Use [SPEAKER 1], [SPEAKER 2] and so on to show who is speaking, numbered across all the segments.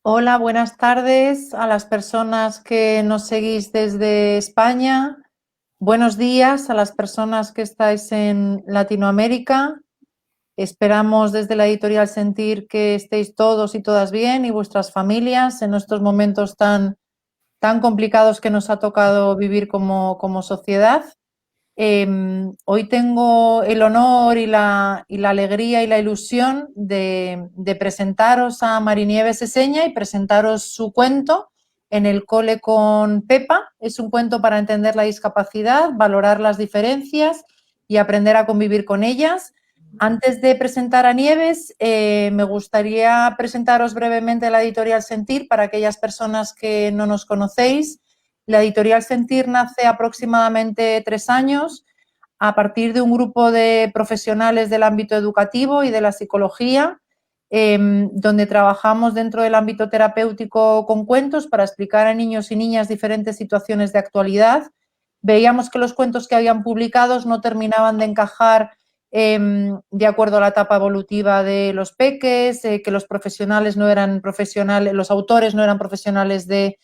[SPEAKER 1] Hola, buenas tardes a las personas que nos seguís desde España. Buenos días a las personas que estáis en Latinoamérica. Esperamos desde la editorial Sentir que estéis todos y todas bien y vuestras familias en estos momentos tan complicados que nos ha tocado vivir como sociedad. Hoy tengo el honor y la alegría y la ilusión de presentaros a Marinieves Eseña y presentaros su cuento En el cole con Pepa. Es un cuento para entender la discapacidad, valorar las diferencias y aprender a convivir con ellas. Antes de presentar a Nieves, me gustaría presentaros brevemente la editorial Sentir para aquellas personas que no nos conocéis. La editorial Sentir nace aproximadamente 3 años a partir de un grupo de profesionales del ámbito educativo y de la psicología, donde trabajamos dentro del ámbito terapéutico con cuentos para explicar a niños y niñas diferentes situaciones de actualidad. Veíamos que los cuentos que habían publicados no terminaban de encajar de acuerdo a la etapa evolutiva de los peques, que los profesionales no eran profesionales, los autores no eran profesionales de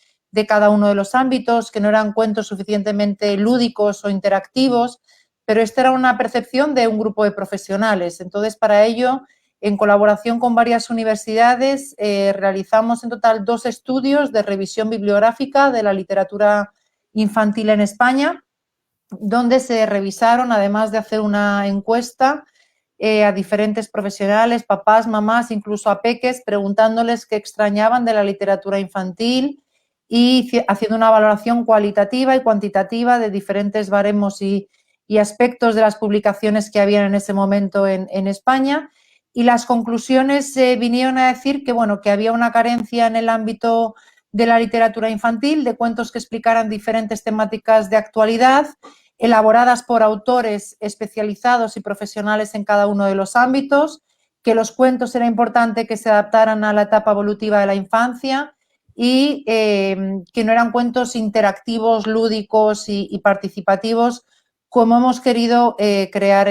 [SPEAKER 1] cada uno de los ámbitos, que no eran cuentos suficientemente lúdicos o interactivos, pero esta era una percepción de un grupo de profesionales. Entonces, para ello, en colaboración con varias universidades, realizamos en total 2 estudios de revisión bibliográfica de la literatura infantil en España, donde se revisaron, además de hacer una encuesta a diferentes profesionales, papás, mamás, incluso a peques, preguntándoles qué extrañaban de la literatura infantil y haciendo una valoración cualitativa y cuantitativa de diferentes baremos y aspectos de las publicaciones que habían en ese momento en España. Y las conclusiones vinieron a decir que, bueno, que había una carencia en el ámbito de la literatura infantil, de cuentos que explicaran diferentes temáticas de actualidad, elaboradas por autores especializados y profesionales en cada uno de los ámbitos, que los cuentos era importante que se adaptaran a la etapa evolutiva de la infancia y que no eran cuentos interactivos, lúdicos y participativos, como hemos querido crear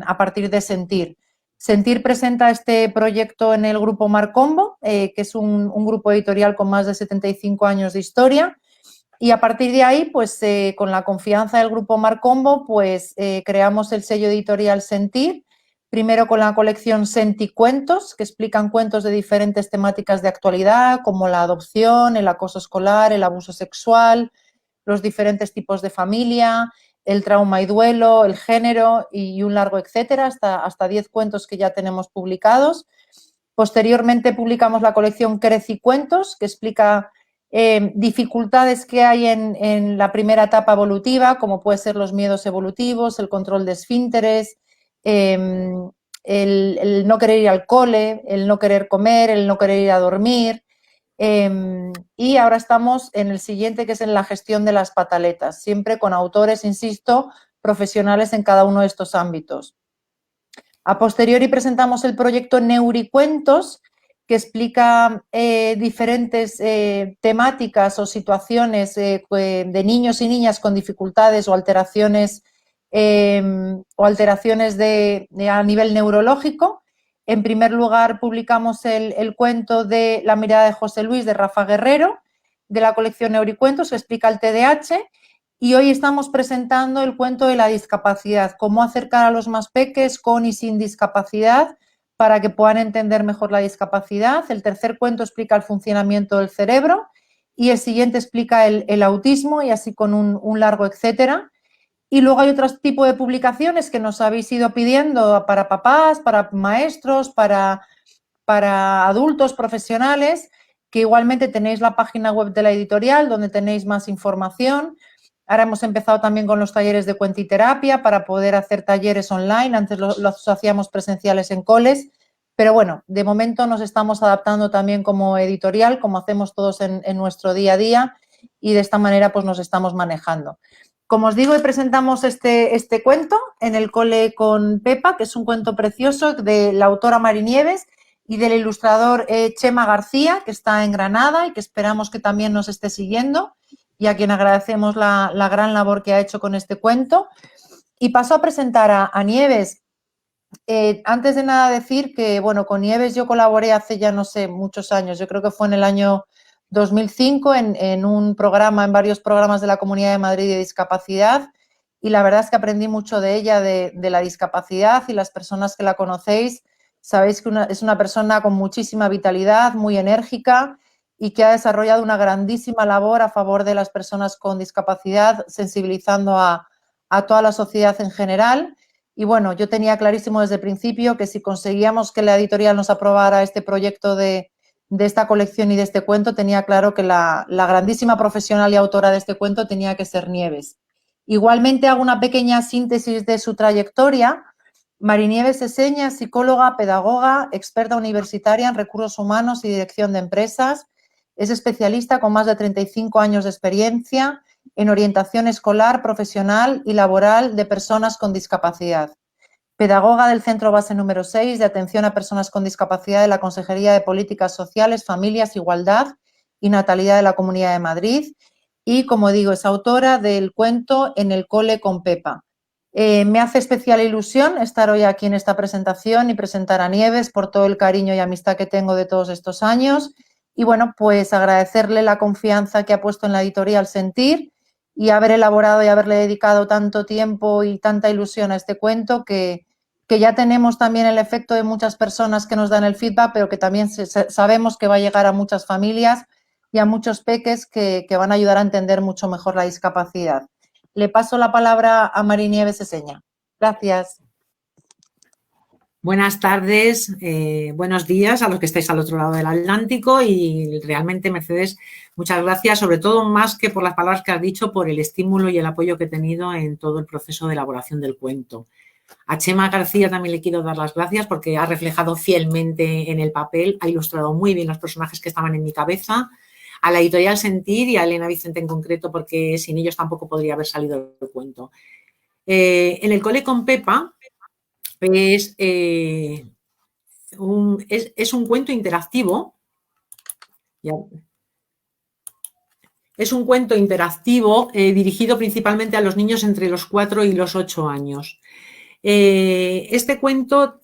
[SPEAKER 1] a partir de Sentir. Sentir presenta este proyecto en el grupo Marcombo, que es un grupo editorial con más de 75 años de historia, y a partir de ahí, pues con la confianza del grupo Marcombo, pues creamos el sello editorial Sentir, primero con la colección Senticuentos, que explican cuentos de diferentes temáticas de actualidad, como la adopción, el acoso escolar, el abuso sexual, los diferentes tipos de familia, el trauma y duelo, el género y un largo etcétera, hasta 10 cuentos que ya tenemos publicados. Posteriormente publicamos la colección Crecicuentos, que explica dificultades que hay en la primera etapa evolutiva, como pueden ser los miedos evolutivos, el control de esfínteres, el no querer ir al cole, el no querer comer, el no querer ir a dormir. Y ahora estamos en el siguiente, que es en la gestión de las pataletas, siempre con autores, insisto, profesionales en cada uno de estos ámbitos. A posteriori presentamos el proyecto Neuricuentos, que explica diferentes temáticas o situaciones de niños y niñas con dificultades o alteraciones a nivel neurológico. En primer lugar, publicamos el cuento de La mirada de José Luis, de Rafa Guerrero, de la colección Neuricuentos, que explica el TDAH. Y hoy estamos presentando el cuento de la discapacidad, cómo acercar a los más peques con y sin discapacidad para que puedan entender mejor la discapacidad. El tercer cuento explica el funcionamiento del cerebro y el siguiente explica el autismo, y así con un largo etcétera. Y luego hay otro tipo de publicaciones que nos habéis ido pidiendo para papás, para maestros, para adultos profesionales, que igualmente tenéis la página web de la editorial donde tenéis más información. Ahora hemos empezado también con los talleres de cuentiterapia para poder hacer talleres online. Antes los hacíamos presenciales en coles, pero bueno, de momento nos estamos adaptando también como editorial, como hacemos todos en nuestro día a día, y de esta manera pues nos estamos manejando. Como os digo, hoy presentamos este cuento En el cole con Pepa, que es un cuento precioso de la autora Marinieves y del ilustrador Chema García, que está en Granada y que esperamos que también nos esté siguiendo, y a quien agradecemos la gran labor que ha hecho con este cuento. Y paso a presentar a Nieves. Antes de nada decir que, bueno, con Nieves yo colaboré hace ya, no sé, muchos años. Yo creo que fue en el año 2005 en un programa, en varios programas de la Comunidad de Madrid de discapacidad, y la verdad es que aprendí mucho de ella, de la discapacidad, y las personas que la conocéis sabéis que es una persona con muchísima vitalidad, muy enérgica y que ha desarrollado una grandísima labor a favor de las personas con discapacidad, sensibilizando a toda la sociedad en general. Y bueno, yo tenía clarísimo desde el principio que si conseguíamos que la editorial nos aprobara este proyecto de esta colección y de este cuento, tenía claro que la grandísima profesional y autora de este cuento tenía que ser Nieves. Igualmente hago una pequeña síntesis de su trayectoria. Marinieves Seseña, psicóloga, pedagoga, experta universitaria en recursos humanos y dirección de empresas. Es especialista con más de 35 años de experiencia en orientación escolar, profesional y laboral de personas con discapacidad. Pedagoga del Centro Base número 6 de Atención a Personas con Discapacidad de la Consejería de Políticas Sociales, Familias, Igualdad y Natalidad de la Comunidad de Madrid. Y, como digo, es autora del cuento En el cole con Pepa. Me hace especial ilusión estar hoy aquí en esta presentación y presentar a Nieves por todo el cariño y amistad que tengo de todos estos años. Y bueno, pues agradecerle la confianza que ha puesto en la editorial Sentir y haber elaborado y haberle dedicado tanto tiempo y tanta ilusión a este cuento que ya tenemos también el efecto de muchas personas que nos dan el feedback, pero que también sabemos que va a llegar a muchas familias y a muchos peques que van a ayudar a entender mucho mejor la discapacidad. Le paso la palabra a Marinieves Seseña. Gracias.
[SPEAKER 2] Buenas tardes, buenos días a los que estáis al otro lado del Atlántico y realmente, Mercedes, muchas gracias, sobre todo más que por las palabras que has dicho, por el estímulo y el apoyo que he tenido en todo el proceso de elaboración del cuento. A Chema García también le quiero dar las gracias porque ha reflejado fielmente en el papel, ha ilustrado muy bien los personajes que estaban en mi cabeza, a la editorial Sentir y a Elena Vicente en concreto, porque sin ellos tampoco podría haber salido el cuento. En el cole con Pepa es un cuento interactivo. Es un cuento interactivo dirigido principalmente a los niños entre los 4 y los 8 años. Este cuento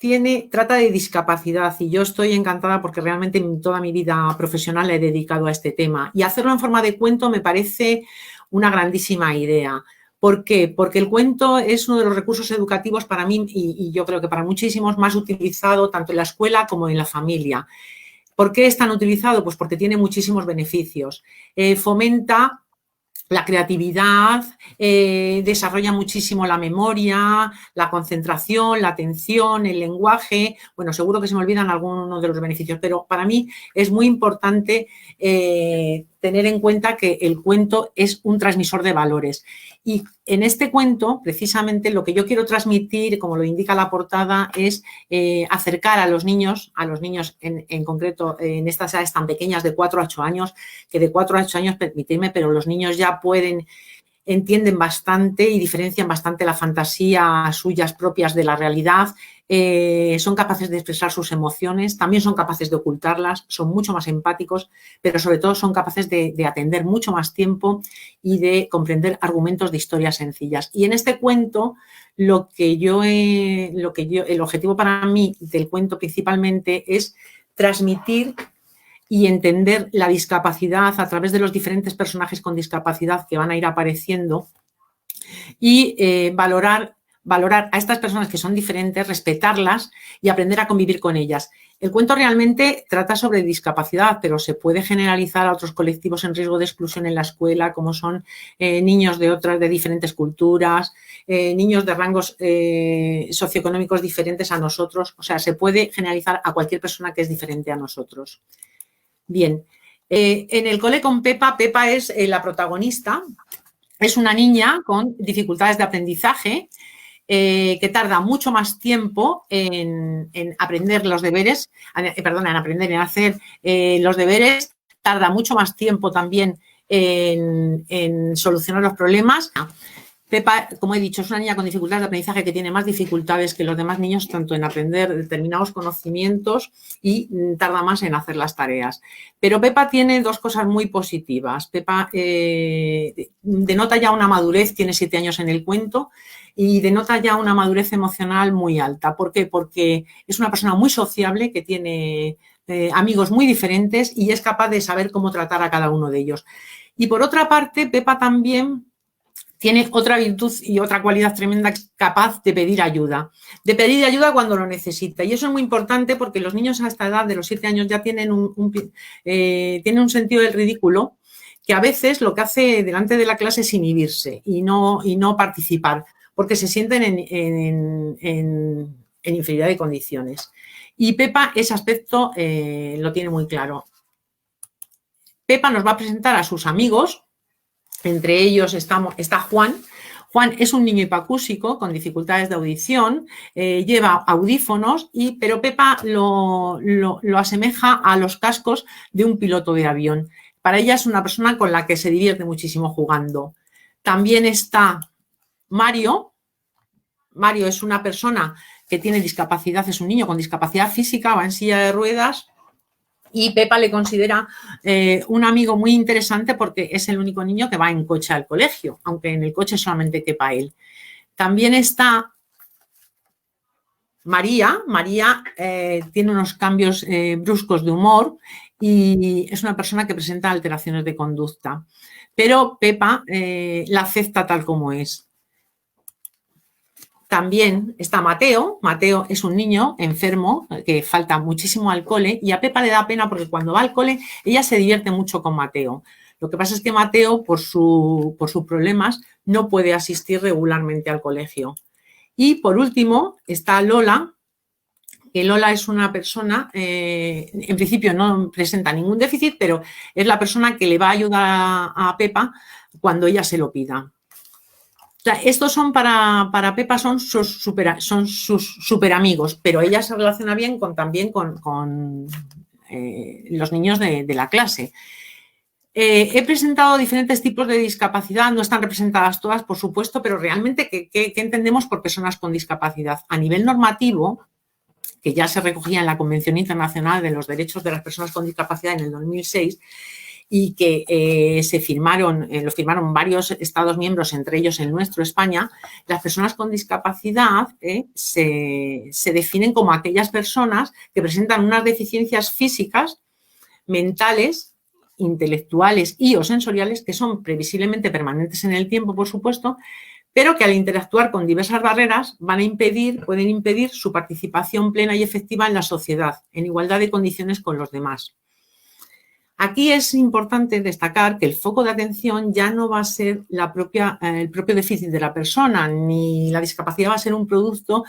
[SPEAKER 2] trata de discapacidad y yo estoy encantada porque realmente en toda mi vida profesional le he dedicado a este tema. Y hacerlo en forma de cuento me parece una grandísima idea. ¿Por qué? Porque el cuento es uno de los recursos educativos para mí y yo creo que para muchísimos más utilizado tanto en la escuela como en la familia. ¿Por qué es tan utilizado? Pues porque tiene muchísimos beneficios. Fomenta la creatividad, desarrolla muchísimo la memoria, la concentración, la atención, el lenguaje. Bueno, seguro que se me olvidan algunos de los beneficios, pero para mí es muy importante tener en cuenta que el cuento es un transmisor de valores. Y en este cuento, precisamente, lo que yo quiero transmitir, como lo indica la portada, es acercar a los niños en concreto, en estas edades tan pequeñas de 4 a 8 años, que de 4 a 8 años, permitidme, pero los niños ya entienden bastante y diferencian bastante la fantasía suyas propias de la realidad, son capaces de expresar sus emociones, también son capaces de ocultarlas, son mucho más empáticos, pero sobre todo son capaces de atender mucho más tiempo y de comprender argumentos de historias sencillas. Y en este cuento, el objetivo para mí del cuento principalmente es transmitir y entender la discapacidad a través de los diferentes personajes con discapacidad que van a ir apareciendo y valorar a estas personas que son diferentes, respetarlas y aprender a convivir con ellas. El cuento realmente trata sobre discapacidad, pero se puede generalizar a otros colectivos en riesgo de exclusión en la escuela, como son niños de diferentes culturas, niños de rangos socioeconómicos diferentes a nosotros. O sea, se puede generalizar a cualquier persona que es diferente a nosotros. Bien, en el cole con Pepa, Pepa es la protagonista, es una niña con dificultades de aprendizaje que tarda mucho más tiempo en aprender los deberes, en hacer los deberes, tarda mucho más tiempo también en solucionar los problemas. Pepa, como he dicho, es una niña con dificultades de aprendizaje que tiene más dificultades que los demás niños, tanto en aprender determinados conocimientos y tarda más en hacer las tareas. Pero Pepa tiene dos cosas muy positivas. Pepa denota ya una madurez, tiene 7 años en el cuento, y denota ya una madurez emocional muy alta. ¿Por qué? Porque es una persona muy sociable, que tiene amigos muy diferentes y es capaz de saber cómo tratar a cada uno de ellos. Y por otra parte, Pepa también tiene otra virtud y otra cualidad tremenda, capaz de pedir ayuda cuando lo necesita. Y eso es muy importante porque los niños a esta edad de los 7 años ya tienen tienen un sentido del ridículo que a veces lo que hace delante de la clase es inhibirse y no participar, porque se sienten en inferioridad de condiciones. Y Pepa ese aspecto lo tiene muy claro. Pepa nos va a presentar a sus amigos. Entre ellos está Juan. Juan es un niño hipacúsico con dificultades de audición, lleva audífonos, pero Pepa lo asemeja a los cascos de un piloto de avión. Para ella es una persona con la que se divierte muchísimo jugando. También está Mario. Mario es una persona que tiene discapacidad, es un niño con discapacidad física, va en silla de ruedas. Y Pepa le considera un amigo muy interesante porque es el único niño que va en coche al colegio, aunque en el coche solamente quepa él. También está María. María tiene unos cambios bruscos de humor y es una persona que presenta alteraciones de conducta. Pero Pepa la acepta tal como es. También está Mateo. Mateo es un niño enfermo que falta muchísimo al cole y a Pepa le da pena porque cuando va al cole ella se divierte mucho con Mateo. Lo que pasa es que Mateo, por sus problemas, no puede asistir regularmente al colegio. Y por último está Lola, que Lola es una persona, en principio no presenta ningún déficit, pero es la persona que le va a ayudar a Pepa cuando ella se lo pida. O sea, estos son para Pepa, son sus super amigos, pero ella se relaciona bien también con los niños de la clase. He presentado diferentes tipos de discapacidad, no están representadas todas, por supuesto, pero realmente, ¿qué entendemos por personas con discapacidad? A nivel normativo, que ya se recogía en la Convención Internacional de los Derechos de las Personas con Discapacidad en el 2006, y que lo firmaron varios Estados miembros, entre ellos el nuestro, España, las personas con discapacidad se definen como aquellas personas que presentan unas deficiencias físicas, mentales, intelectuales y o sensoriales que son previsiblemente permanentes en el tiempo, por supuesto, pero que al interactuar con diversas barreras pueden impedir su participación plena y efectiva en la sociedad, en igualdad de condiciones con los demás. Aquí es importante destacar que el foco de atención ya no va a ser el propio déficit de la persona, ni la discapacidad va a ser un producto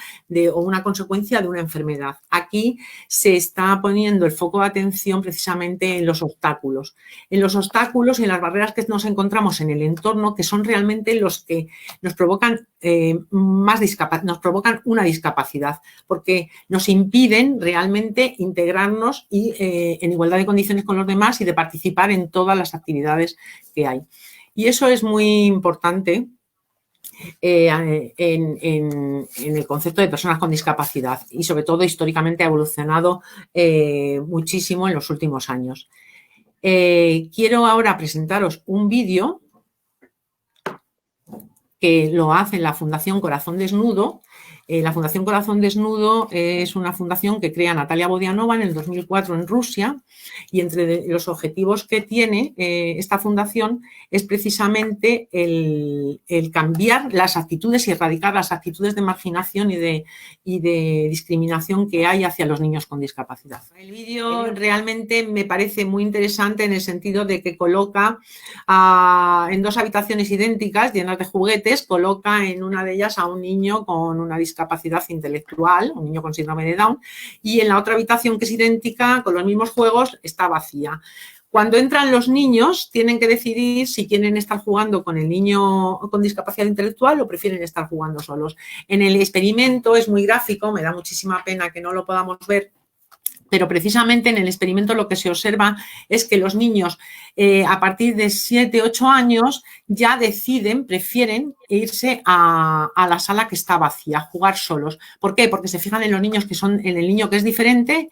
[SPEAKER 2] o una consecuencia de una enfermedad. Aquí se está poniendo el foco de atención precisamente en los obstáculos y en las barreras que nos encontramos en el entorno, que son realmente los que nos provocan una discapacidad, porque nos impiden realmente integrarnos y en igualdad de condiciones con los demás y de participar en todas las actividades que hay. Y eso es muy importante en el concepto de personas con discapacidad y sobre todo históricamente ha evolucionado muchísimo en los últimos años. Quiero ahora presentaros un vídeo que lo hace la Fundación Corazón Desnudo. La Fundación Corazón Desnudo es una fundación que crea Natalia Bodianova en el 2004 en Rusia y entre los objetivos que tiene esta fundación es precisamente el cambiar las actitudes y erradicar las actitudes de marginación y de discriminación que hay hacia los niños con discapacidad. El vídeo realmente me parece muy interesante en el sentido de que coloca en 2 habitaciones idénticas llenas de juguetes, coloca en una de ellas a un niño con una discapacidad intelectual, un niño con síndrome de Down, y en la otra habitación que es idéntica, con los mismos juegos, está vacía. Cuando entran los niños, tienen que decidir si quieren estar jugando con el niño con discapacidad intelectual o prefieren estar jugando solos. En el experimento es muy gráfico, me da muchísima pena que no lo podamos ver, Pero precisamente en el experimento lo que se observa es que los niños a partir de 7, 8 años ya prefieren irse a la sala que está vacía, jugar solos. ¿Por qué? Porque se fijan en los niños en el niño que es diferente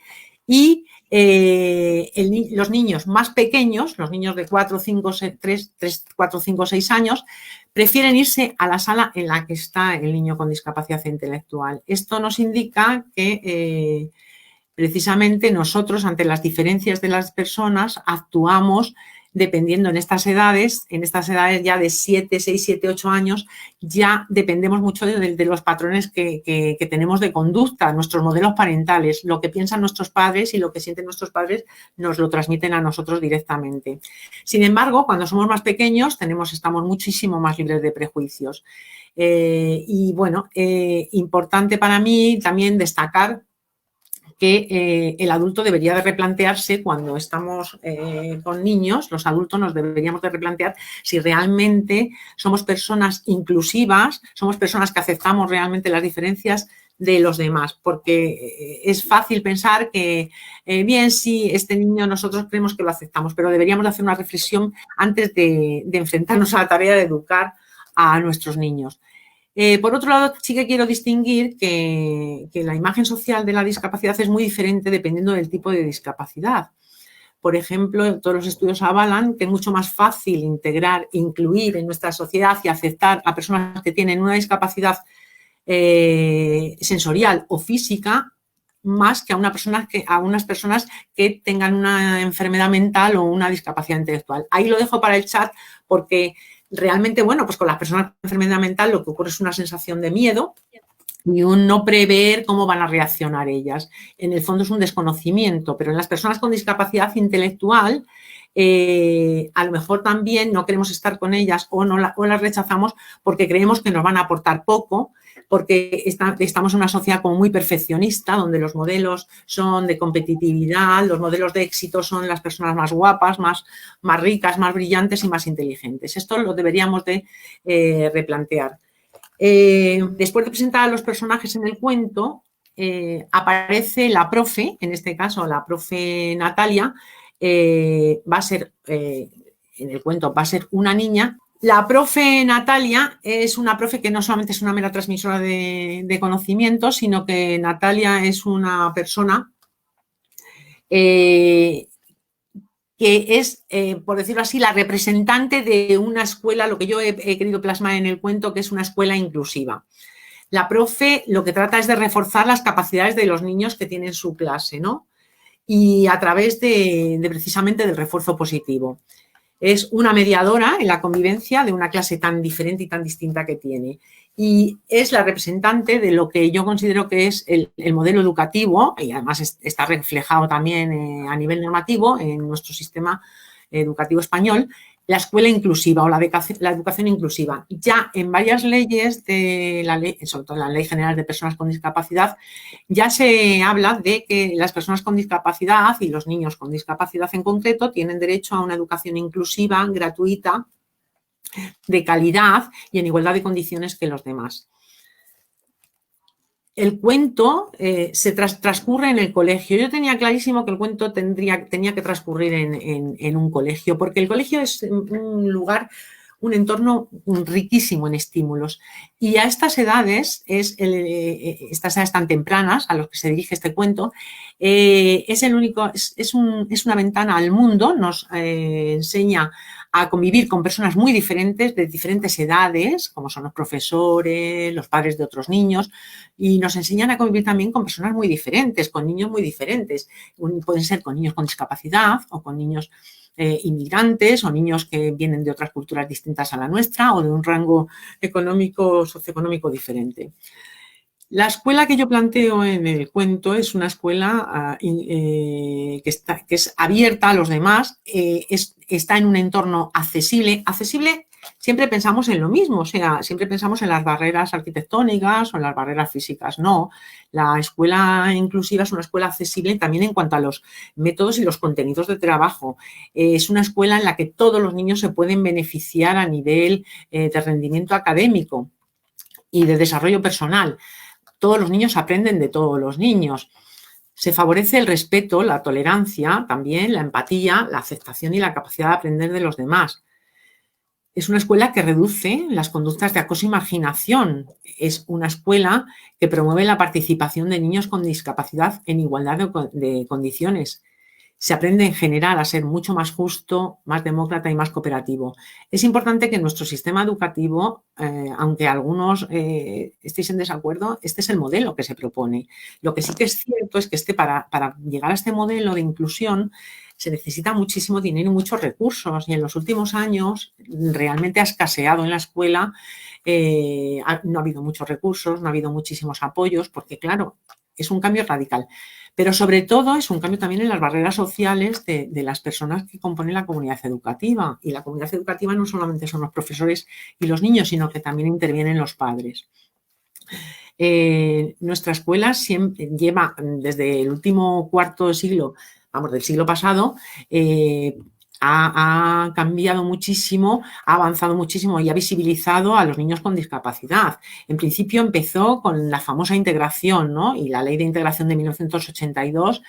[SPEAKER 2] y los niños más pequeños, los niños de 4, 5, 4, 5, 6 años, prefieren irse a la sala en la que está el niño con discapacidad intelectual. Esto nos indica que precisamente nosotros, ante las diferencias de las personas, actuamos dependiendo en estas edades ya de 7, 6, 7, 8 años, ya dependemos mucho de los patrones que tenemos de conducta, nuestros modelos parentales, lo que piensan nuestros padres y lo que sienten nuestros padres nos lo transmiten a nosotros directamente. Sin embargo, cuando somos más pequeños, estamos muchísimo más libres de prejuicios. Y bueno, importante para mí también destacar que el adulto debería de replantearse cuando estamos con niños, los adultos nos deberíamos de replantear si realmente somos personas inclusivas, somos personas que aceptamos realmente las diferencias de los demás, porque es fácil pensar que, bien, sí, este niño nosotros creemos que lo aceptamos, pero deberíamos de hacer una reflexión antes de enfrentarnos a la tarea de educar a nuestros niños. Por otro lado, sí que quiero distinguir que la imagen social de la discapacidad es muy diferente dependiendo del tipo de discapacidad. Por ejemplo, todos los estudios avalan que es mucho más fácil incluir en nuestra sociedad y aceptar a personas que tienen una discapacidad sensorial o física más que a unas personas que tengan una enfermedad mental o una discapacidad intelectual. Ahí lo dejo para el chat porque realmente, bueno, pues con las personas con enfermedad mental lo que ocurre es una sensación de miedo y un no prever cómo van a reaccionar ellas. En el fondo es un desconocimiento, pero en las personas con discapacidad intelectual a lo mejor también no queremos estar con ellas o las rechazamos porque creemos que nos van a aportar poco, porque estamos en una sociedad como muy perfeccionista, donde los modelos son de competitividad, los modelos de éxito son las personas más guapas, más ricas, más brillantes y más inteligentes. Esto lo deberíamos de replantear. Después de presentar a los personajes en el cuento, aparece la profe, en este caso la profe Natalia, va a ser, en el cuento va a ser una niña. La profe Natalia es una profe que no solamente es una mera transmisora de conocimientos, sino que Natalia es una persona que es, por decirlo así, la representante de una escuela, lo que yo he querido plasmar en el cuento, que es una escuela inclusiva. La profe lo que trata es de reforzar las capacidades de los niños que tienen su clase, ¿no? Y a través precisamente del refuerzo positivo. Es una mediadora en la convivencia de una clase tan diferente y tan distinta que tiene. Y es la representante de lo que yo considero que es el modelo educativo, y además está reflejado también a nivel normativo en nuestro sistema educativo español, la escuela inclusiva o la educación inclusiva. Ya en varias leyes, sobre todo en la Ley General de Personas con Discapacidad, ya se habla de que las personas con discapacidad y los niños con discapacidad en concreto tienen derecho a una educación inclusiva, gratuita, de calidad y en igualdad de condiciones que los demás. El cuento se transcurre en el colegio. Yo tenía clarísimo que el cuento tenía que transcurrir en un colegio, porque el colegio es un lugar, un entorno riquísimo en estímulos. Y a estas edades, estas edades tan tempranas a los que se dirige este cuento, es una ventana al mundo, nos enseña a convivir con personas muy diferentes, de diferentes edades, como son los profesores, los padres de otros niños, y nos enseñan a convivir también con personas muy diferentes, con niños muy diferentes. Pueden ser con niños con discapacidad o con niños inmigrantes o niños que vienen de otras culturas distintas a la nuestra o de un rango socioeconómico diferente. La escuela que yo planteo en el cuento es una escuela que es abierta a los demás, está en un entorno accesible. Accesible, siempre pensamos en lo mismo, o sea, siempre pensamos en las barreras arquitectónicas o en las barreras físicas. No, la escuela inclusiva es una escuela accesible también en cuanto a los métodos y los contenidos de trabajo. Es una escuela en la que todos los niños se pueden beneficiar a nivel de rendimiento académico y de desarrollo personal. Todos los niños aprenden de todos los niños. Se favorece el respeto, la tolerancia, también la empatía, la aceptación y la capacidad de aprender de los demás. Es una escuela que reduce las conductas de acoso y marginación. Es una escuela que promueve la participación de niños con discapacidad en igualdad de condiciones. Se aprende en general a ser mucho más justo, más demócrata y más cooperativo. Es importante que nuestro sistema educativo, aunque algunos estéis en desacuerdo, este es el modelo que se propone. Lo que sí que es cierto es que para llegar a este modelo de inclusión se necesita muchísimo dinero y muchos recursos, y en los últimos años realmente ha escaseado en la escuela, no ha habido muchos recursos, no ha habido muchísimos apoyos, porque claro, es un cambio radical. Pero sobre todo es un cambio también en las barreras sociales de las personas que componen la comunidad educativa. Y la comunidad educativa no solamente son los profesores y los niños, sino que también intervienen los padres. Nuestra escuela siempre lleva desde el último cuarto de siglo, vamos, del siglo pasado, ha cambiado muchísimo, ha avanzado muchísimo y ha visibilizado a los niños con discapacidad. En principio empezó con la famosa integración, ¿no? Y la Ley de Integración de 1982,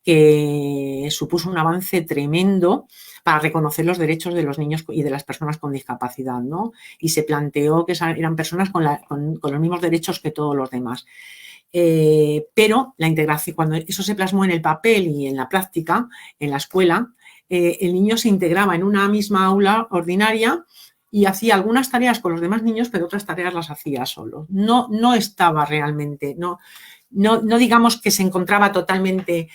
[SPEAKER 2] que supuso un avance tremendo para reconocer los derechos de los niños y de las personas con discapacidad, ¿no? Y se planteó que eran personas con los mismos derechos que todos los demás. Pero la integración, cuando eso se plasmó en el papel y en la práctica, en la escuela, el niño se integraba en una misma aula ordinaria y hacía algunas tareas con los demás niños, pero otras tareas las hacía solo. No estaba realmente, no digamos que se encontraba totalmente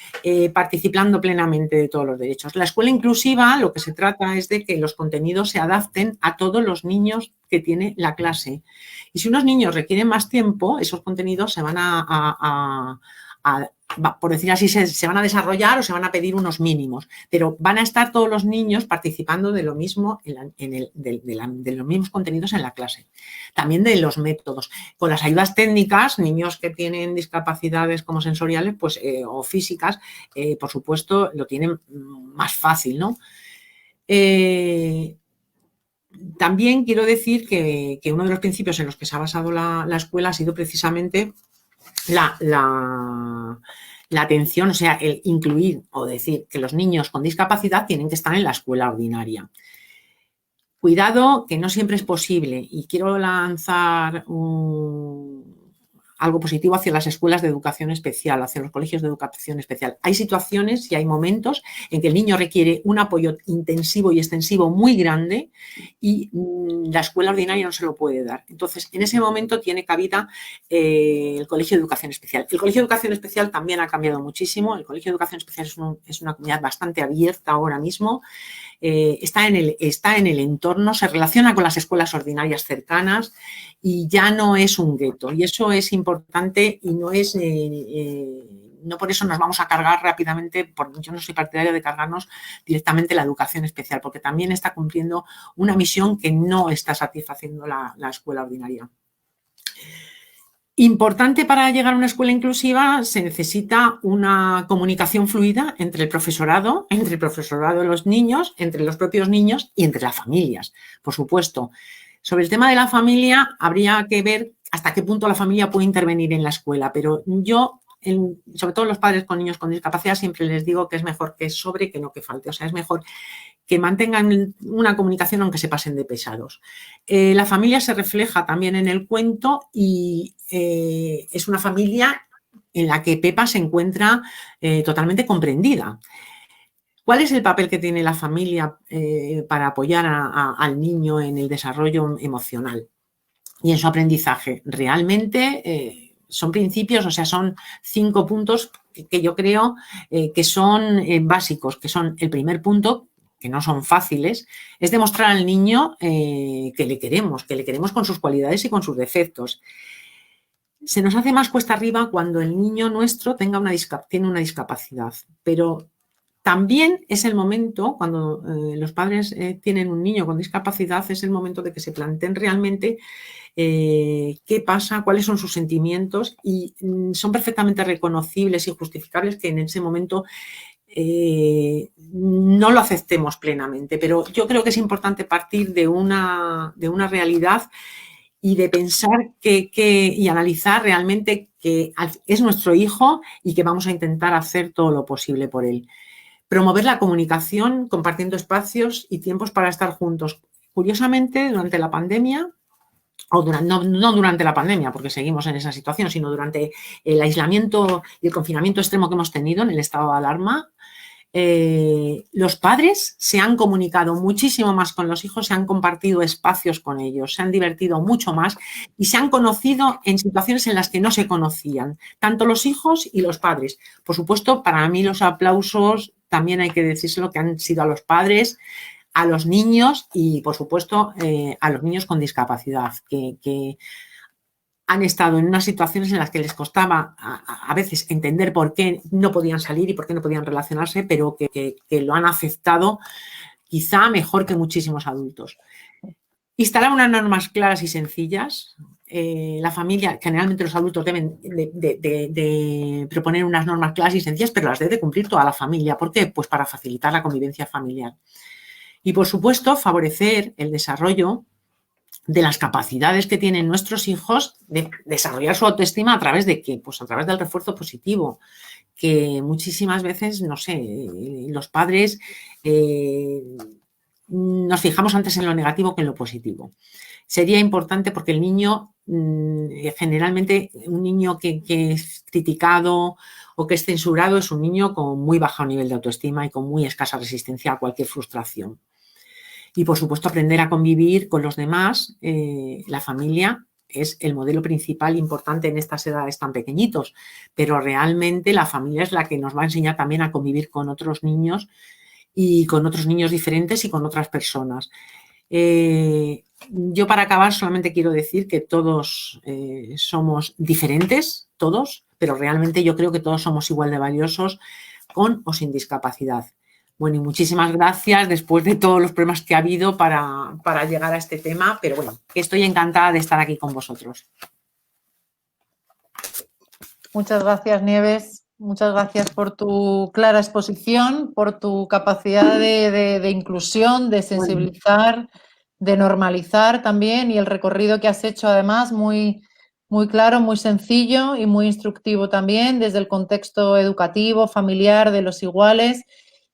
[SPEAKER 2] participando plenamente de todos los derechos. La escuela inclusiva, lo que se trata es de que los contenidos se adapten a todos los niños que tiene la clase. Y si unos niños requieren más tiempo, esos contenidos se van por decir así, se van a desarrollar o se van a pedir unos mínimos, pero van a estar todos los niños participando de lo mismo, de los mismos contenidos en la clase. También de los métodos. Con las ayudas técnicas, niños que tienen discapacidades como sensoriales pues, o físicas, por supuesto, lo tienen más fácil, ¿no? También quiero decir que uno de los principios en los que se ha basado la escuela ha sido precisamente la atención, o sea, el incluir o decir que los niños con discapacidad tienen que estar en la escuela ordinaria. Cuidado, que no siempre es posible, y quiero lanzar algo positivo hacia las escuelas de educación especial, hacia los colegios de educación especial. Hay situaciones y hay momentos en que el niño requiere un apoyo intensivo y extensivo muy grande y la escuela ordinaria no se lo puede dar. Entonces, en ese momento tiene cabida el colegio de educación especial. El colegio de educación especial también ha cambiado muchísimo. El colegio de educación especial es una comunidad bastante abierta ahora mismo. Está en el entorno, se relaciona con las escuelas ordinarias cercanas y ya no es un gueto. Y eso es importante y no es... no por eso nos vamos a cargar rápidamente, yo no soy partidaria de cargarnos directamente la educación especial, porque también está cumpliendo una misión que no está satisfaciendo la escuela ordinaria. Importante para llegar a una escuela inclusiva, se necesita una comunicación fluida entre el profesorado de los niños, entre los propios niños y entre las familias, por supuesto. Sobre el tema de la familia, habría que ver hasta qué punto la familia puede intervenir en la escuela, pero yo, sobre todo los padres con niños con discapacidad, siempre les digo que es mejor que sobre que no que falte, o sea, es mejor que mantengan una comunicación aunque se pasen de pesados. La familia se refleja también en el cuento y es una familia en la que Pepa se encuentra totalmente comprendida. ¿Cuál es el papel que tiene la familia para apoyar al niño en el desarrollo emocional y en su aprendizaje? Realmente son principios, o sea, son 5 puntos que yo creo que son básicos, que son el primer punto, que no son fáciles, es demostrar al niño que le queremos con sus cualidades y con sus defectos. Se nos hace más cuesta arriba cuando el niño nuestro tiene una discapacidad, pero también es el momento, cuando los padres tienen un niño con discapacidad, es el momento de que se planteen realmente qué pasa, cuáles son sus sentimientos y son perfectamente reconocibles y justificables que en ese momento no lo aceptemos plenamente, pero yo creo que es importante partir de una realidad y de pensar y analizar realmente es nuestro hijo y que vamos a intentar hacer todo lo posible por él. Promover la comunicación, compartiendo espacios y tiempos para estar juntos. Curiosamente, durante la pandemia, no durante la pandemia, porque seguimos en esa situación, sino durante el aislamiento y el confinamiento extremo que hemos tenido en el estado de alarma, los padres se han comunicado muchísimo más con los hijos, se han compartido espacios con ellos, se han divertido mucho más y se han conocido en situaciones en las que no se conocían, tanto los hijos y los padres. Por supuesto, para mí los aplausos también hay que decírselo que han sido a los padres, a los niños y, por supuesto, a los niños con discapacidad, que han estado en unas situaciones en las que les costaba a veces entender por qué no podían salir y por qué no podían relacionarse, pero que lo han aceptado quizá mejor que muchísimos adultos. Instalar unas normas claras y sencillas. La familia, generalmente los adultos deben de proponer unas normas claras y sencillas, pero las debe cumplir toda la familia. ¿Por qué? Pues para facilitar la convivencia familiar. Y, por supuesto, favorecer el desarrollo de las capacidades que tienen nuestros hijos de desarrollar su autoestima a través de qué, pues a través del refuerzo positivo, que muchísimas veces, no sé, los padres nos fijamos antes en lo negativo que en lo positivo. Sería importante porque el niño, generalmente un niño que es criticado o que es censurado es un niño con muy bajo nivel de autoestima y con muy escasa resistencia a cualquier frustración. Y, por supuesto, aprender a convivir con los demás. La familia es el modelo principal importante en estas edades tan pequeñitos, pero realmente la familia es la que nos va a enseñar también a convivir con otros niños y con otros niños diferentes y con otras personas. Yo, para acabar, solamente quiero decir que todos somos diferentes, todos, pero realmente yo creo que todos somos igual de valiosos, con o sin discapacidad. Bueno, y muchísimas gracias después de todos los problemas que ha habido para llegar a este tema, pero bueno, estoy encantada de estar aquí con vosotros.
[SPEAKER 1] Muchas gracias, Nieves. Muchas gracias por tu clara exposición, por tu capacidad de inclusión, de sensibilizar, de normalizar también, y el recorrido que has hecho, además, muy, muy claro, muy sencillo y muy instructivo también, desde el contexto educativo, familiar, de los iguales.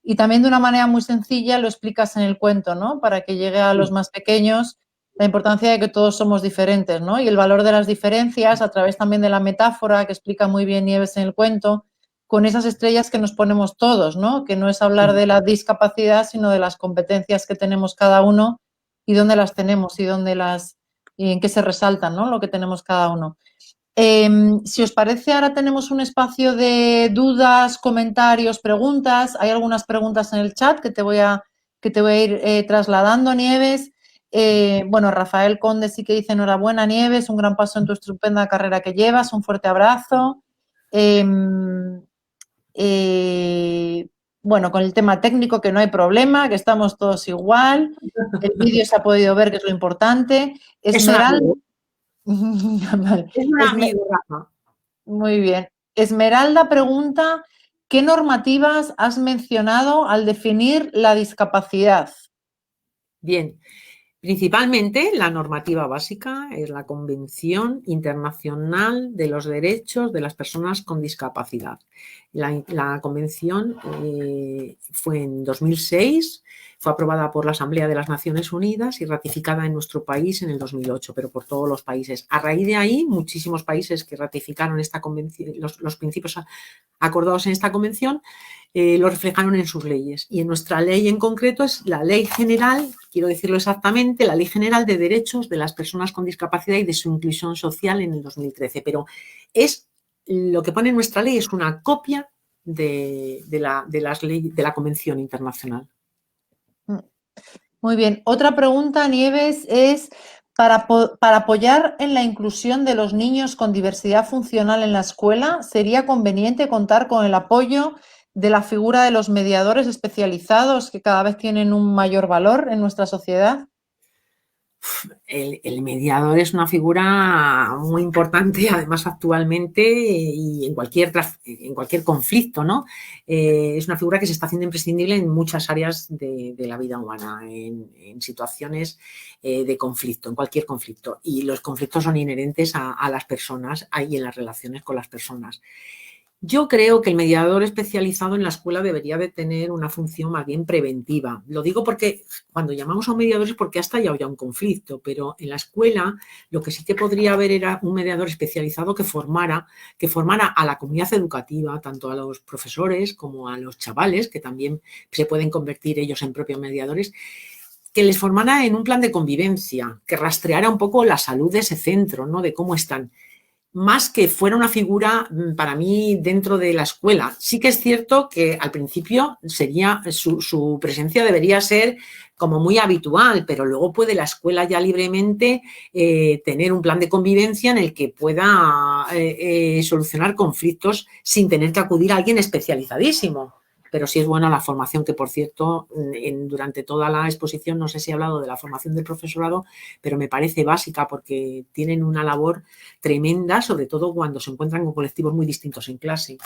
[SPEAKER 1] Y también de una manera muy sencilla lo explicas en el cuento, ¿no? Para que llegue a los más pequeños la importancia de que todos somos diferentes, ¿no? Y el valor de las diferencias a través también de la metáfora que explica muy bien Nieves en el cuento, con esas estrellas que nos ponemos todos, ¿no? Que no es hablar de la discapacidad, sino de las competencias que tenemos cada uno y dónde las tenemos y en qué se resaltan, ¿no? Lo que tenemos cada uno. Si os parece, ahora tenemos un espacio de dudas, comentarios, preguntas. Hay algunas preguntas en el chat que te voy a ir trasladando, Nieves. Bueno, Rafael Conde sí que dice: enhorabuena, Nieves, un gran paso en tu estupenda carrera que llevas, un fuerte abrazo. Bueno, con el tema técnico, que no hay problema, que estamos todos igual. El vídeo se ha podido ver, que es lo importante. Esmeralda.
[SPEAKER 2] Es un amigo, Rafa.
[SPEAKER 1] Muy bien. Esmeralda pregunta: ¿qué normativas has mencionado al definir la discapacidad?
[SPEAKER 2] Bien, principalmente la normativa básica es la Convención Internacional de los Derechos de las Personas con Discapacidad. La convención fue en 2006, fue aprobada por la Asamblea de las Naciones Unidas y ratificada en nuestro país en el 2008, pero por todos los países. A raíz de ahí, muchísimos países que ratificaron esta convención, los principios acordados en esta convención, lo reflejaron en sus leyes. Y en nuestra ley en concreto es la Ley General, quiero decirlo exactamente, la Ley General de Derechos de las Personas con Discapacidad y de su Inclusión Social en el 2013. Pero lo que pone en nuestra ley es una copia de la Convención Internacional.
[SPEAKER 1] Muy bien. Otra pregunta, Nieves, es: para apoyar en la inclusión de los niños con diversidad funcional en la escuela, ¿sería conveniente contar con el apoyo de la figura de los mediadores especializados, que cada vez tienen un mayor valor en nuestra sociedad?
[SPEAKER 2] El mediador es una figura muy importante, además actualmente y en cualquier conflicto, ¿no? Es una figura que se está haciendo imprescindible en muchas áreas de la vida humana, en situaciones de conflicto, en cualquier conflicto. Y los conflictos son inherentes a las personas y en las relaciones con las personas. Yo creo que el mediador especializado en la escuela debería de tener una función más bien preventiva. Lo digo porque cuando llamamos a un mediador es porque ha estallado ya un conflicto, pero en la escuela lo que sí que podría haber era un mediador especializado que formara a la comunidad educativa, tanto a los profesores como a los chavales, que también se pueden convertir ellos en propios mediadores, que les formara en un plan de convivencia, que rastreara un poco la salud de ese centro, ¿no? De cómo están. Más que fuera una figura para mí dentro de la escuela. Sí que es cierto que al principio su presencia debería ser como muy habitual, pero luego puede la escuela ya libremente tener un plan de convivencia en el que pueda solucionar conflictos sin tener que acudir a alguien especializadísimo. Pero sí es buena la formación, que por cierto, durante toda la exposición no sé si he hablado de la formación del profesorado, pero me parece básica porque tienen una labor tremenda, sobre todo cuando se encuentran con colectivos muy distintos en clase.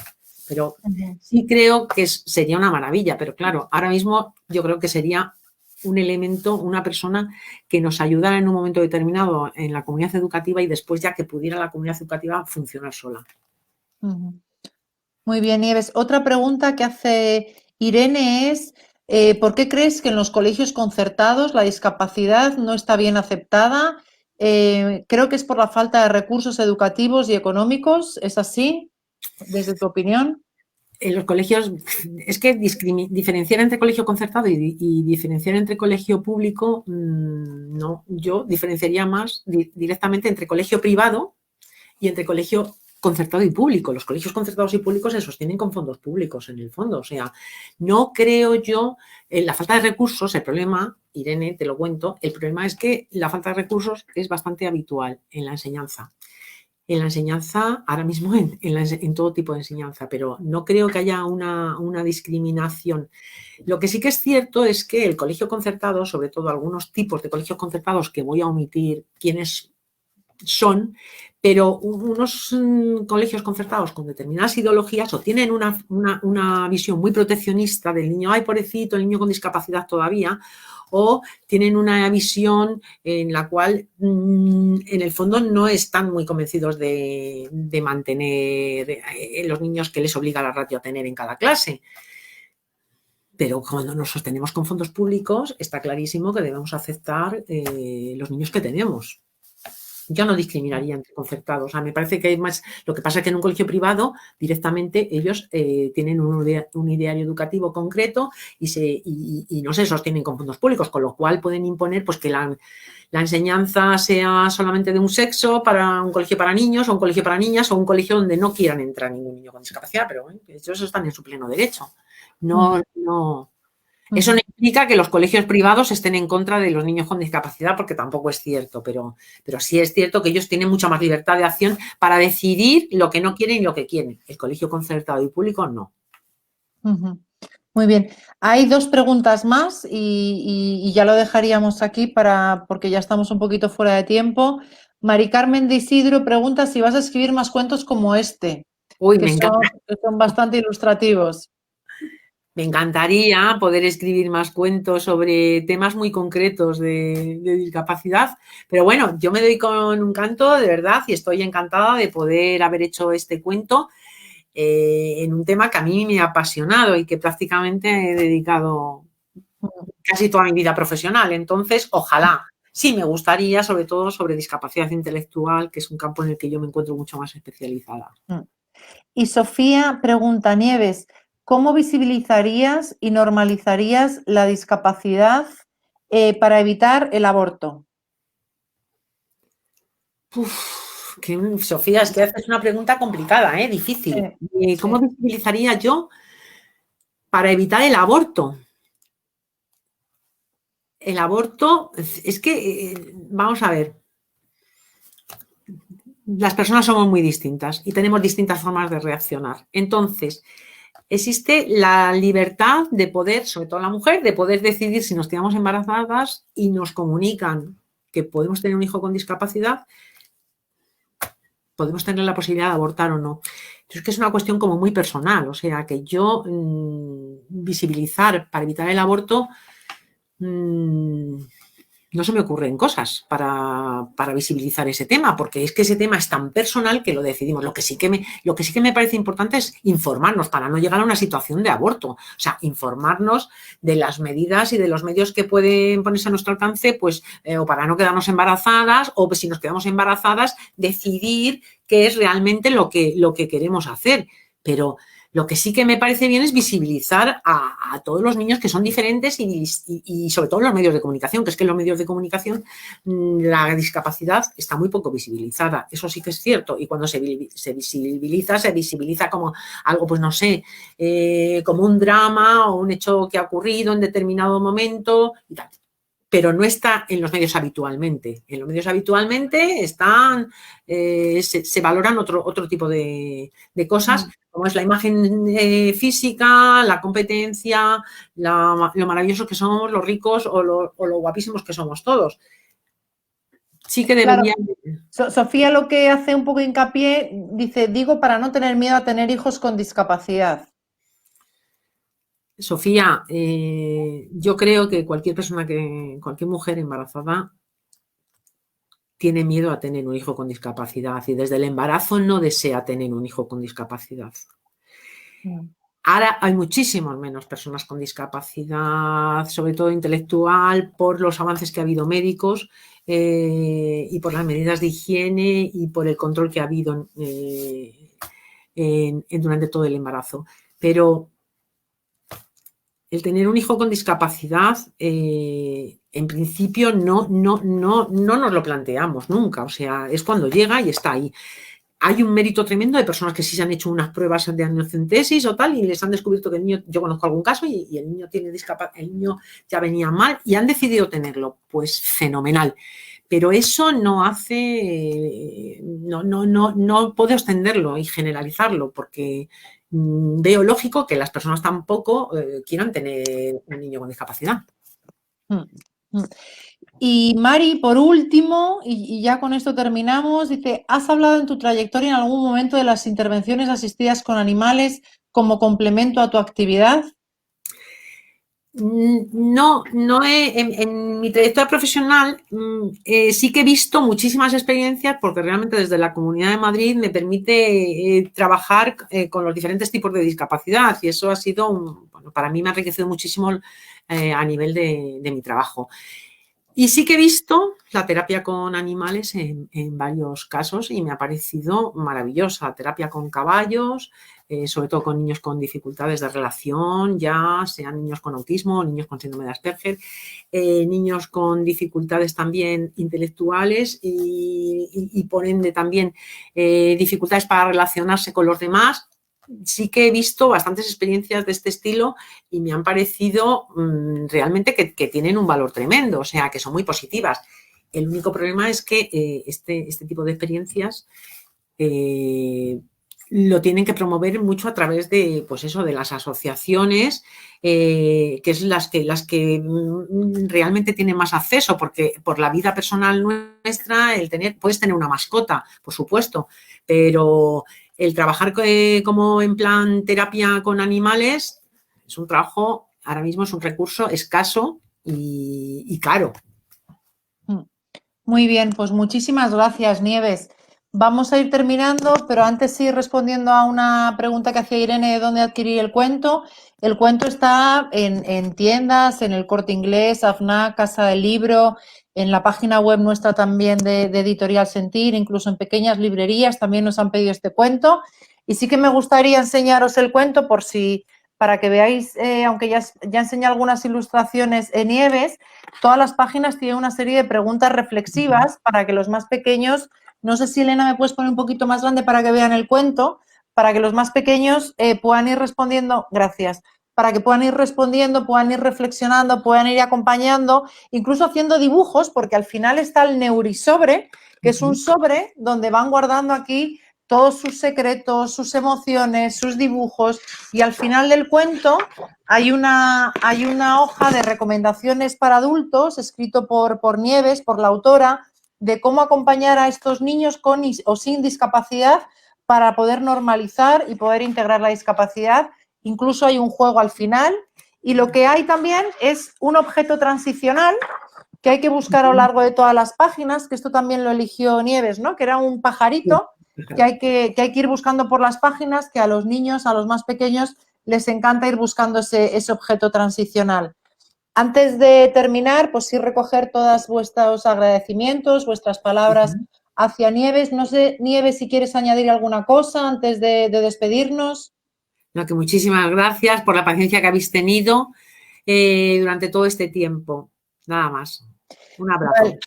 [SPEAKER 2] Pero sí creo que sería una maravilla, pero claro, ahora mismo yo creo que sería un elemento, una persona que nos ayudara en un momento determinado en la comunidad educativa y después ya que pudiera la comunidad educativa funcionar sola.
[SPEAKER 1] Muy bien, Nieves. Otra pregunta que hace Irene es, ¿por qué crees que en los colegios concertados la discapacidad no está bien aceptada? Creo que es por la falta de recursos educativos y económicos. ¿Es así, desde tu opinión?
[SPEAKER 2] En los colegios, es que diferenciar entre colegio concertado y diferenciar entre colegio público, no, yo diferenciaría más directamente entre colegio privado y entre colegio concertado y público. Los colegios concertados y públicos se sostienen con fondos públicos en el fondo. O sea, no creo yo, la falta de recursos, el problema, Irene, te lo cuento, el problema es que la falta de recursos es bastante habitual en la enseñanza. En la enseñanza, ahora mismo en todo tipo de enseñanza, pero no creo que haya una discriminación. Lo que sí que es cierto es que el colegio concertado, sobre todo algunos tipos de colegios concertados, que voy a omitir quiénes son, pero unos colegios concertados con determinadas ideologías o tienen una visión muy proteccionista del niño, ay, pobrecito, el niño con discapacidad todavía, o tienen una visión en la cual en el fondo no están muy convencidos de mantener los niños que les obliga la ratio a tener en cada clase. Pero cuando nos sostenemos con fondos públicos está clarísimo que debemos aceptar los niños que tenemos. Yo no discriminaría entre concertados. O sea, me parece que hay más. Lo que pasa es que en un colegio privado directamente ellos tienen un ideario educativo concreto y no se sostienen con fondos públicos, con lo cual pueden imponer pues que la enseñanza sea solamente de un sexo para un colegio para niños o un colegio para niñas o un colegio donde no quieran entrar ningún niño con discapacidad, pero ellos están en su pleno derecho. No. Eso no implica que los colegios privados estén en contra de los niños con discapacidad, porque tampoco es cierto, pero sí es cierto que ellos tienen mucha más libertad de acción para decidir lo que no quieren y lo que quieren. El colegio concertado y público no.
[SPEAKER 1] Muy bien. Hay dos preguntas más y ya lo dejaríamos aquí porque ya estamos un poquito fuera de tiempo. Mari Carmen de Isidro pregunta si vas a escribir más cuentos como este,
[SPEAKER 2] Uy,
[SPEAKER 1] que
[SPEAKER 2] me encanta.
[SPEAKER 1] son bastante ilustrativos.
[SPEAKER 2] Me encantaría poder escribir más cuentos sobre temas muy concretos de discapacidad, pero bueno, yo me doy con un canto, de verdad, y estoy encantada de poder haber hecho este cuento en un tema que a mí me ha apasionado y que prácticamente he dedicado casi toda mi vida profesional. Entonces, ojalá, sí me gustaría, sobre todo sobre discapacidad intelectual, que es un campo en el que yo me encuentro mucho más especializada.
[SPEAKER 1] Y Sofía pregunta, Nieves, ¿cómo visibilizarías y normalizarías la discapacidad para evitar el aborto?
[SPEAKER 2] Sofía, es que haces una pregunta complicada, difícil. ¿Cómo visibilizaría yo para evitar el aborto? El aborto, es que, vamos a ver, las personas somos muy distintas y tenemos distintas formas de reaccionar. Entonces, existe la libertad de poder, sobre todo la mujer, de poder decidir si nos quedamos embarazadas y nos comunican que podemos tener un hijo con discapacidad, podemos tener la posibilidad de abortar o no. Entonces, que es una cuestión como muy personal, o sea, que yo visibilizar para evitar el aborto, no se me ocurren cosas para visibilizar ese tema, porque es que ese tema es tan personal que lo decidimos. Lo que sí que me parece importante es informarnos para no llegar a una situación de aborto. O sea, informarnos de las medidas y de los medios que pueden ponerse a nuestro alcance, pues, o para no quedarnos embarazadas, o si nos quedamos embarazadas, decidir qué es realmente lo que queremos hacer. Pero lo que sí que me parece bien es visibilizar a todos los niños que son diferentes y sobre todo en los medios de comunicación, que es que en los medios de comunicación la discapacidad está muy poco visibilizada. Eso sí que es cierto. Y cuando se visibiliza como algo, pues no sé, como un drama o un hecho que ha ocurrido en determinado momento y tal. Pero no está en los medios habitualmente. En los medios habitualmente están, se valoran otro tipo de cosas, como es la imagen física, la competencia, lo maravillosos que somos, los ricos o lo guapísimos que somos todos. Sí que debería...
[SPEAKER 1] Claro. Sofía lo que hace un poco hincapié, dice, digo para no tener miedo a tener hijos con discapacidad.
[SPEAKER 2] Sofía, yo creo que cualquier mujer embarazada tiene miedo a tener un hijo con discapacidad y desde el embarazo no desea tener un hijo con discapacidad. Ahora hay muchísimas menos personas con discapacidad, sobre todo intelectual, por los avances que ha habido médicos y por las medidas de higiene y por el control que ha habido durante todo el embarazo. Pero el tener un hijo con discapacidad, en principio no nos lo planteamos nunca, o sea, es cuando llega y está ahí. Hay un mérito tremendo de personas que sí se han hecho unas pruebas de amniocentesis o tal y les han descubierto que el niño, yo conozco algún caso y el niño tiene discapacidad, el niño ya venía mal y han decidido tenerlo, pues fenomenal. Pero eso no hace, no puedo extenderlo y generalizarlo porque veo lógico que las personas tampoco quieran tener un niño con discapacidad.
[SPEAKER 1] Y Mari, por último, y ya con esto terminamos, dice, ¿has hablado en tu trayectoria en algún momento de las intervenciones asistidas con animales como complemento a tu actividad?
[SPEAKER 2] No en mi trayectoria profesional sí que he visto muchísimas experiencias porque realmente desde la Comunidad de Madrid me permite trabajar con los diferentes tipos de discapacidad y eso ha sido, para mí me ha enriquecido muchísimo a nivel de mi trabajo. Y sí que he visto la terapia con animales en varios casos y me ha parecido maravillosa. Terapia con caballos, sobre todo con niños con dificultades de relación, ya sean niños con autismo, niños con síndrome de Asperger, niños con dificultades también intelectuales y por ende también dificultades para relacionarse con los demás. Sí que he visto bastantes experiencias de este estilo y me han parecido realmente que tienen un valor tremendo, o sea, que son muy positivas. El único problema es que este tipo de experiencias lo tienen que promover mucho a través de, pues eso, de las asociaciones, que es las que realmente tienen más acceso, porque por la vida personal nuestra, puedes tener una mascota, por supuesto, pero el trabajar como en plan terapia con animales es un trabajo, ahora mismo es un recurso escaso y caro.
[SPEAKER 1] Muy bien, pues muchísimas gracias, Nieves. Vamos a ir terminando, pero antes sí respondiendo a una pregunta que hacía Irene de dónde adquirir el cuento. El cuento está en tiendas, en el Corte Inglés, AFNAC, Casa del Libro, en la página web nuestra también de Editorial Sentir, incluso en pequeñas librerías también nos han pedido este cuento. Y sí que me gustaría enseñaros el cuento para que veáis, aunque ya enseñé algunas ilustraciones en Nieves, todas las páginas tienen una serie de preguntas reflexivas para que los más pequeños, no sé si Elena me puedes poner un poquito más grande para que vean el cuento, para que los más pequeños puedan ir respondiendo, gracias, para que puedan ir respondiendo, puedan ir reflexionando, puedan ir acompañando, incluso haciendo dibujos, porque al final está el Neurisobre, que es un sobre donde van guardando aquí todos sus secretos, sus emociones, sus dibujos, y al final del cuento hay una hoja de recomendaciones para adultos escrito por Nieves, por la autora, de cómo acompañar a estos niños con o sin discapacidad para poder normalizar y poder integrar la discapacidad. Incluso hay un juego al final, y lo que hay también es un objeto transicional que hay que buscar a lo largo de todas las páginas, que esto también lo eligió Nieves, ¿no? Que era un pajarito que hay que ir buscando por las páginas, que a los niños, a los más pequeños, les encanta ir buscando ese objeto transicional. Antes de terminar, pues sí recoger todos vuestros agradecimientos, vuestras palabras hacia Nieves. No sé, Nieves, si quieres añadir alguna cosa antes de despedirnos.
[SPEAKER 2] No, que muchísimas gracias por la paciencia que habéis tenido durante todo este tiempo. Nada más. Un abrazo.
[SPEAKER 1] Vale.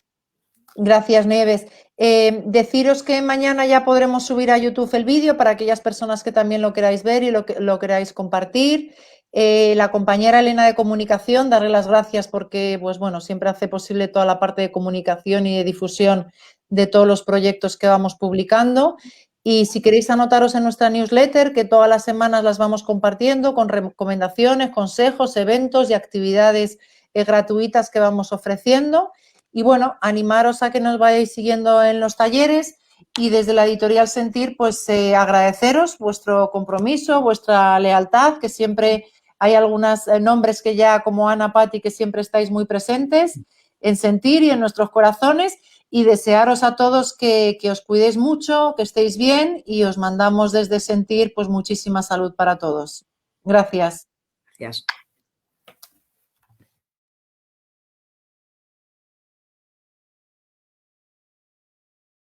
[SPEAKER 1] Gracias, Nieves. Deciros que mañana ya podremos subir a YouTube el vídeo para aquellas personas que también lo queráis ver y lo queráis compartir. La compañera Elena de Comunicación, darle las gracias porque, pues bueno, siempre hace posible toda la parte de comunicación y de difusión de todos los proyectos que vamos publicando. Y si queréis anotaros en nuestra newsletter, que todas las semanas las vamos compartiendo con recomendaciones, consejos, eventos y actividades gratuitas que vamos ofreciendo. Y bueno, animaros a que nos vayáis siguiendo en los talleres, y desde la editorial Sentir, pues agradeceros vuestro compromiso, vuestra lealtad, que siempre hay algunos nombres que ya, como Ana, Patti, que siempre estáis muy presentes en Sentir y en nuestros corazones, y desearos a todos que os cuidéis mucho, que estéis bien, y os mandamos desde Sentir pues muchísima salud para todos. Gracias.
[SPEAKER 2] Gracias.